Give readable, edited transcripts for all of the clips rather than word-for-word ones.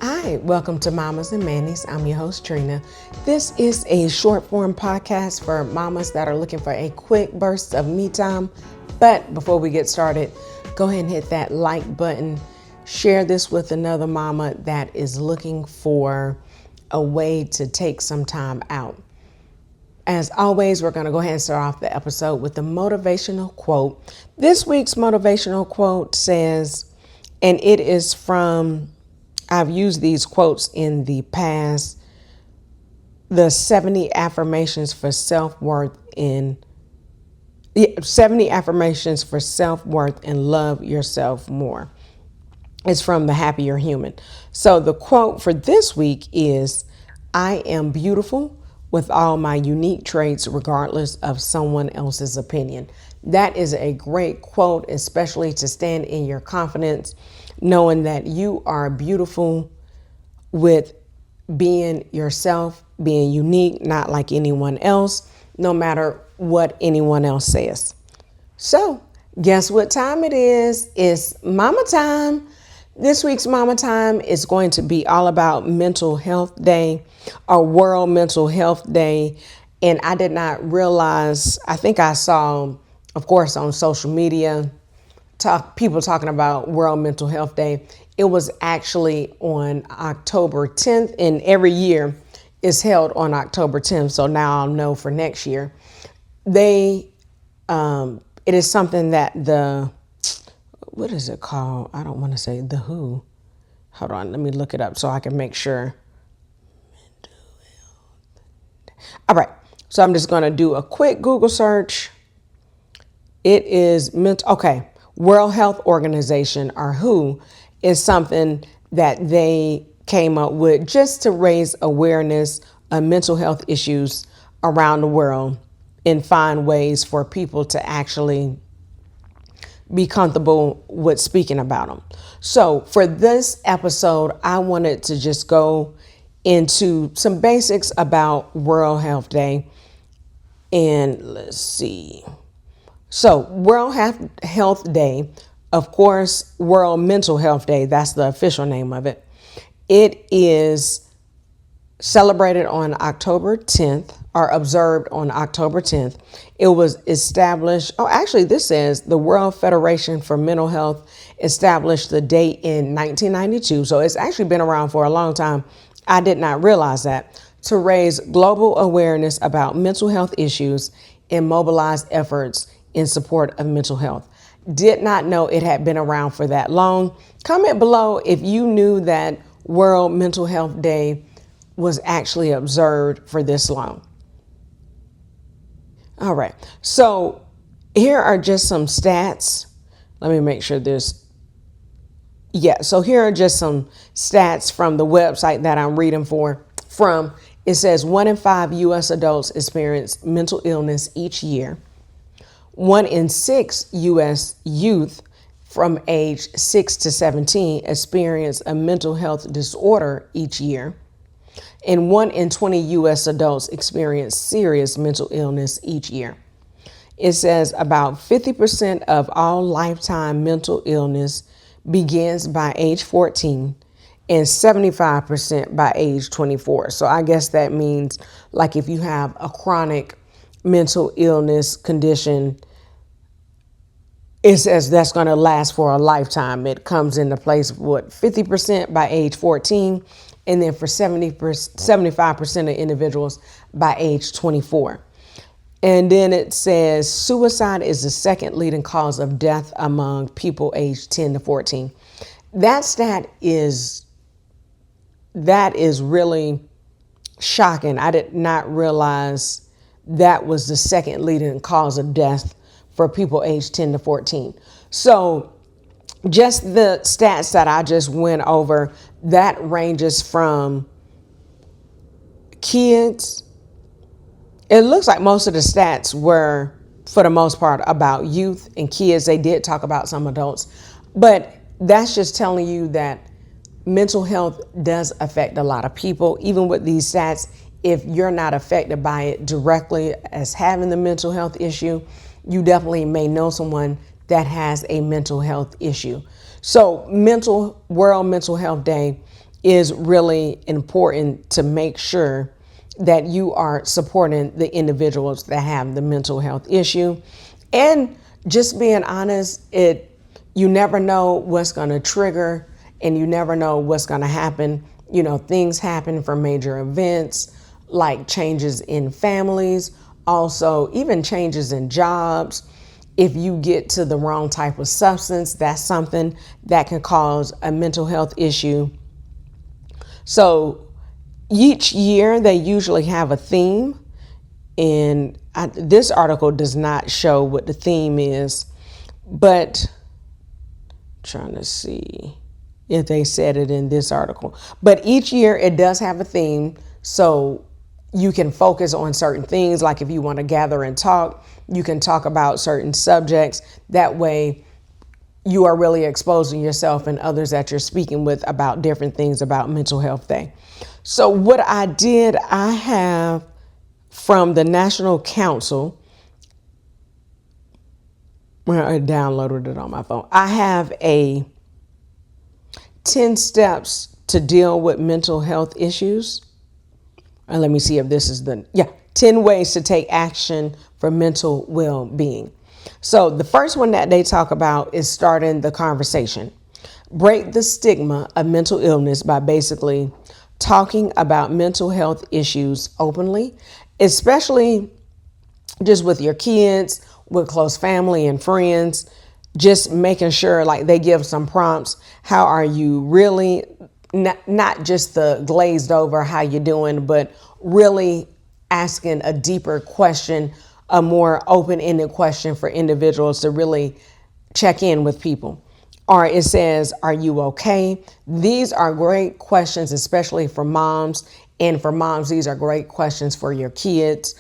Hi, welcome to Mamas and Mannies. I'm your host, Trina. This is a short form podcast for mamas that are looking for a quick burst of me time. But before we get started, go ahead and hit that like button. Share this with another mama that is looking for a way to take some time out. As always, we're going to go ahead and start off the episode with the motivational quote. This week's motivational quote says, and it is from, I've used these quotes in the past, the 70 affirmations for self-worth and love yourself more. It's from The Happier Human. So the quote for this week is, I am beautiful with all my unique traits, regardless of someone else's opinion. That is a great quote, especially to stand in your confidence, knowing that you are beautiful with being yourself, being unique, not like anyone else, no matter what anyone else says. So guess what time it is? It's Mama Time. This week's Mama Time is going to be all about Mental Health Day, or World Mental Health Day. And I did not realize, I think I saw, of course, on social media, people talking about World Mental Health Day. It was actually on October 10th, and every year is held on October 10th. So now I'll know for next year. It is something that what is it called? I don't want to say the WHO. Hold on, let me look it up so I can make sure. All right, so I'm just going to do a quick Google search. It is World Health Organization, or WHO, is something that they came up with just to raise awareness of mental health issues around the world and find ways for people to actually be comfortable with speaking about them. So for this episode, I wanted to just go into some basics about World Health Day. And let's see. So World Health Day, of course, World Mental Health Day, that's the official name of it. It is celebrated on October 10th, or observed on October 10th. It was established, this says the World Federation for Mental Health established the date in 1992. So it's actually been around for a long time. I did not realize that. To raise global awareness about mental health issues and mobilize efforts in support of mental health. Did not know it had been around for that long. Comment below if you knew that World Mental Health Day was actually observed for this long. All right, so here are just some stats. Let me make sure so here are just some stats from the website that I'm reading from. It says 1 in 5 U.S. adults experience mental illness each year. 1 in 6 U.S. youth from age 6 to 17 experience a mental health disorder each year. And 1 in 20 U.S. adults experience serious mental illness each year. It says about 50% of all lifetime mental illness begins by age 14 and 75% by age 24. So I guess that means, like, if you have a chronic mental illness condition, it says that's going to last for a lifetime. It comes into place of 50% by age 14, and then for 75% of individuals by age 24. And then it says suicide is the second leading cause of death among people aged 10 to 14. That stat is really shocking. I did not realize that was the second leading cause of death for people aged 10 to 14. So just the stats that I just went over, that ranges from kids. It looks like most of the stats were, for the most part, about youth and kids. They did talk about some adults, but that's just telling you that mental health does affect a lot of people. Even with these stats, if you're not affected by it directly as having the mental health issue, you definitely may know someone that has a mental health issue. So World Mental Health Day is really important to make sure that you are supporting the individuals that have the mental health issue. And just being honest, you never know what's going to trigger, and you never know what's going to happen. Things happen from major events like changes in families, also even changes in jobs. If you get to the wrong type of substance, that's something that can cause a mental health issue. So each year they usually have a theme, and this article does not show what the theme is, but trying to see if they said it in this article. But each year it does have a theme, so you can focus on certain things. Like if you want to gather and talk, you can talk about certain subjects. That way you are really exposing yourself and others that you're speaking with about different things about Mental Health Day. So what I did, I have from the National Council, well, I downloaded it on my phone. I have a 10 steps to deal with mental health issues. And let me see if this is 10 ways to take action for mental well-being. So the first one that they talk about is starting the conversation. Break the stigma of mental illness by basically talking about mental health issues openly, especially just with your kids, with close family and friends, just making sure like they give some prompts. How are you really? Not just the glazed over how you doing, but really asking a deeper question, a more open-ended question for individuals to really check in with people. Or it says, are you okay? These are great questions, especially for moms. And for moms, these are great questions for your kids.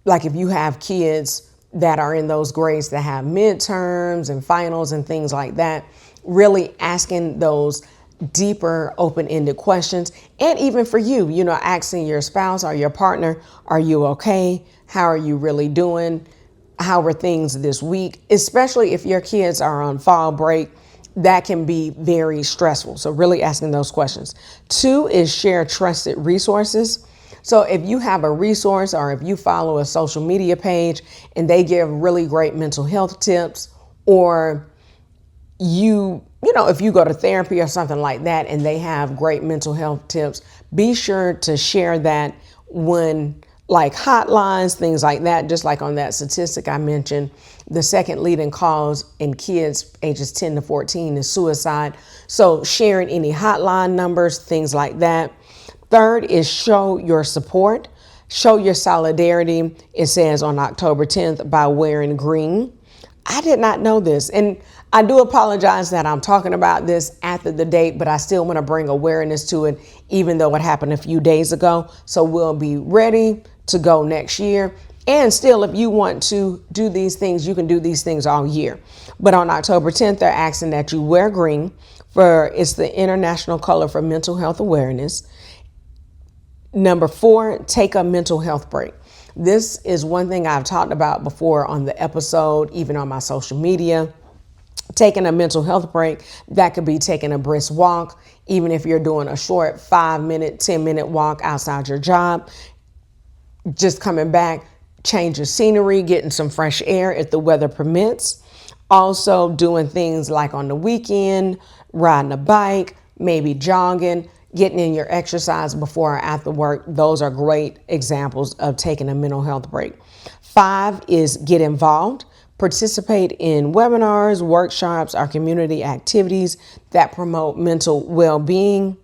Like if you have kids that are in those grades that have midterms and finals and things like that, really asking those deeper open-ended questions. And even for you, asking your spouse or your partner, are you okay? How are you really doing? How are things this week? Especially if your kids are on fall break, that can be very stressful. So really asking those questions. 2 is share trusted resources. So if you have a resource or if you follow a social media page and they give really great mental health tips, or if you go to therapy or something like that and they have great mental health tips, be sure to share that when like hotlines, things like that. Just like on that statistic I mentioned, the second leading cause in kids ages 10 to 14 is suicide. So sharing any hotline numbers, things like that. 3rd is show your support, show your solidarity. It says on October 10th by wearing green. I did not know this. And I do apologize that I'm talking about this after the date, but I still want to bring awareness to it, even though it happened a few days ago. So we'll be ready to go next year. And still, if you want to do these things, you can do these things all year. But on October 10th, they're asking that you wear green, for it's the international color for mental health awareness. Number 4, take a mental health break. This is one thing I've talked about before on the episode, even on my social media. Taking a mental health break, that could be taking a brisk walk, even if you're doing a short 5-minute, 10-minute walk outside your job. Just coming back, change your scenery, getting some fresh air if the weather permits. Also doing things like on the weekend, riding a bike, maybe jogging, getting in your exercise before or after work. Those are great examples of taking a mental health break. 5 is get involved. Participate in webinars, workshops, or community activities that promote mental well-being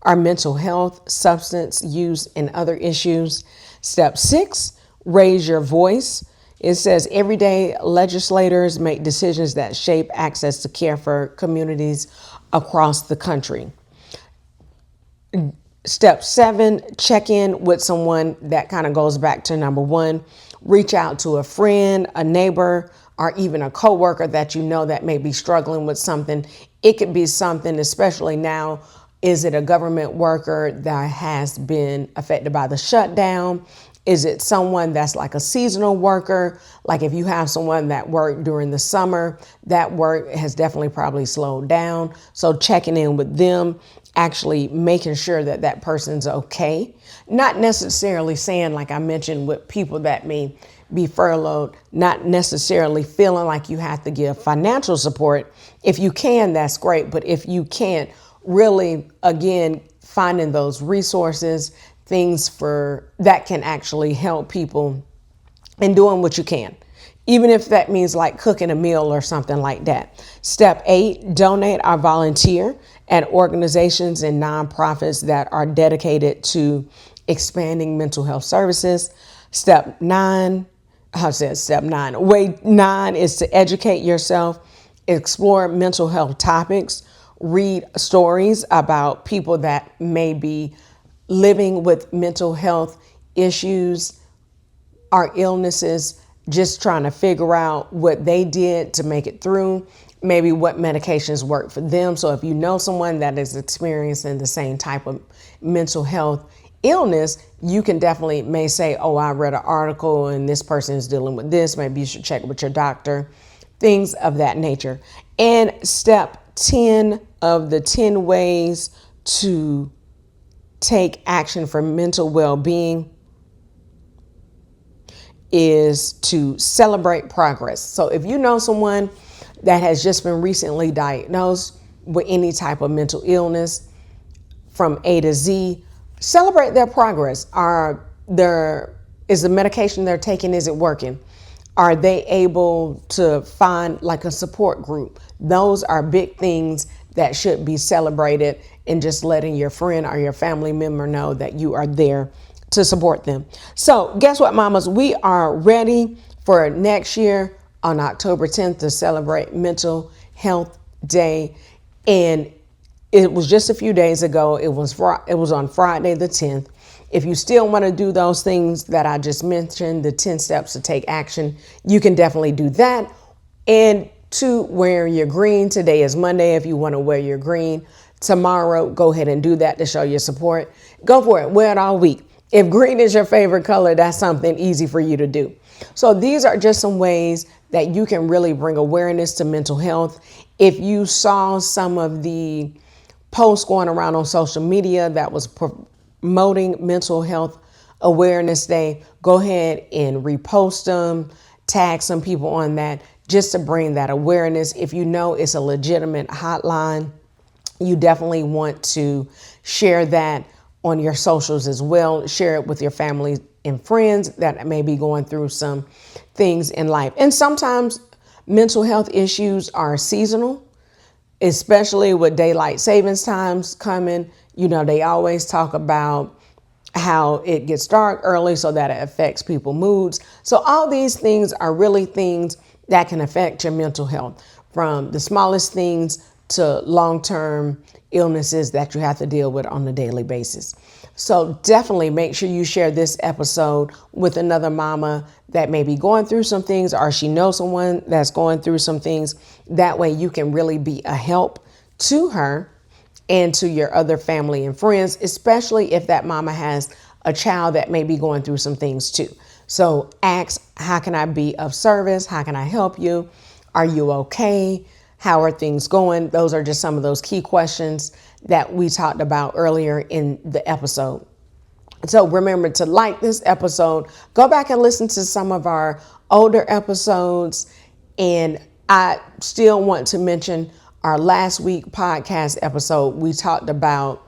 or mental health, substance use, and other issues. Step 6, raise your voice. It says everyday legislators make decisions that shape access to care for communities across the country. Step 7, check in with someone. That kind of goes back to number 1. Reach out to a friend, a neighbor, or even a coworker that you know that may be struggling with something. It could be something, especially now, is it a government worker that has been affected by the shutdown? Is it someone that's like a seasonal worker? Like if you have someone that worked during the summer, that work has definitely probably slowed down. So checking in with them, actually making sure that that person's okay. Not necessarily saying, like I mentioned, with people that may be furloughed, not necessarily feeling like you have to give financial support. If you can, that's great. But if you can't, really, again, finding those resources, things for that can actually help people, and doing what you can, even if that means like cooking a meal or something like that. Step 8, donate or volunteer at organizations and nonprofits that are dedicated to expanding mental health services. Step 9, I said step 9. Way 9 is to educate yourself, explore mental health topics, read stories about people that may be living with mental health issues or illnesses, just trying to figure out what they did to make it through, maybe what medications work for them. So if you know someone that is experiencing the same type of mental health illness, you can definitely may say, oh, I read an article and this person is dealing with this. Maybe you should check with your doctor, things of that nature. And step 10 of the 10 ways to take action for mental well-being is to celebrate progress. So if you know someone that has just been recently diagnosed with any type of mental illness from A to Z, celebrate their progress. Is the medication they're taking, is it working? Are they able to find like a support group? Those are big things that should be celebrated, and just letting your friend or your family member know that you are there to support them. So guess what, mamas? We are ready for next year on October 10th to celebrate Mental Health Day. And it was just a few days ago. It was on Friday the 10th. If you still want to do those things that I just mentioned, the 10 steps to take action, you can definitely do that. And to wear your green. Today is Monday. If you want to wear your green tomorrow, go ahead and do that to show your support. Go for it. Wear it all week. If green is your favorite color, that's something easy for you to do. So these are just some ways that you can really bring awareness to mental health. If you saw some of the posts going around on social media that was promoting Mental Health Awareness Day, go ahead and repost them, tag some people on that, just to bring that awareness. If you know it's a legitimate hotline, you definitely want to share that on your socials as well. Share it with your family and friends that may be going through some things in life. And sometimes mental health issues are seasonal, especially with daylight savings times coming. You know, they always talk about how it gets dark early so that it affects people's moods. So all these things are really things that can affect your mental health, from the smallest things to long-term illnesses that you have to deal with on a daily basis. So definitely make sure you share this episode with another mama that may be going through some things, or she knows someone that's going through some things. That way you can really be a help to her and to your other family and friends, especially if that mama has a child that may be going through some things too. So ask, how can I be of service? How can I help you? Are you okay? How are things going? Those are just some of those key questions that we talked about earlier in the episode. So remember to like this episode, go back and listen to some of our older episodes. And I still want to mention our last week podcast episode. We talked about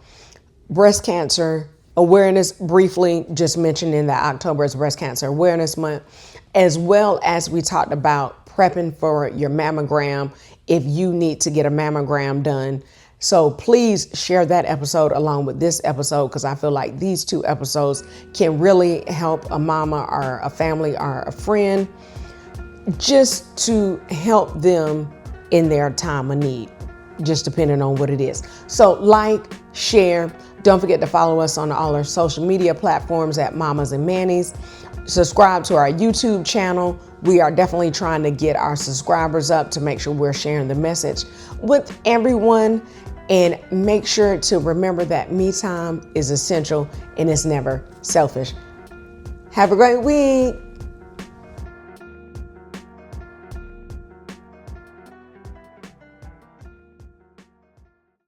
breast cancer awareness, briefly just mentioning that October is Breast Cancer Awareness Month, as well as we talked about prepping for your mammogram if you need to get a mammogram done. So please share that episode along with this episode, because I feel like these two episodes can really help a mama or a family or a friend, just to help them in their time of need, just depending on what it is. So like, share. Don't forget to follow us on all our social media platforms at Mommas and Mannies. Subscribe to our YouTube channel. We are definitely trying to get our subscribers up to make sure we're sharing the message with everyone. And make sure to remember that me time is essential and it's never selfish. Have a great week.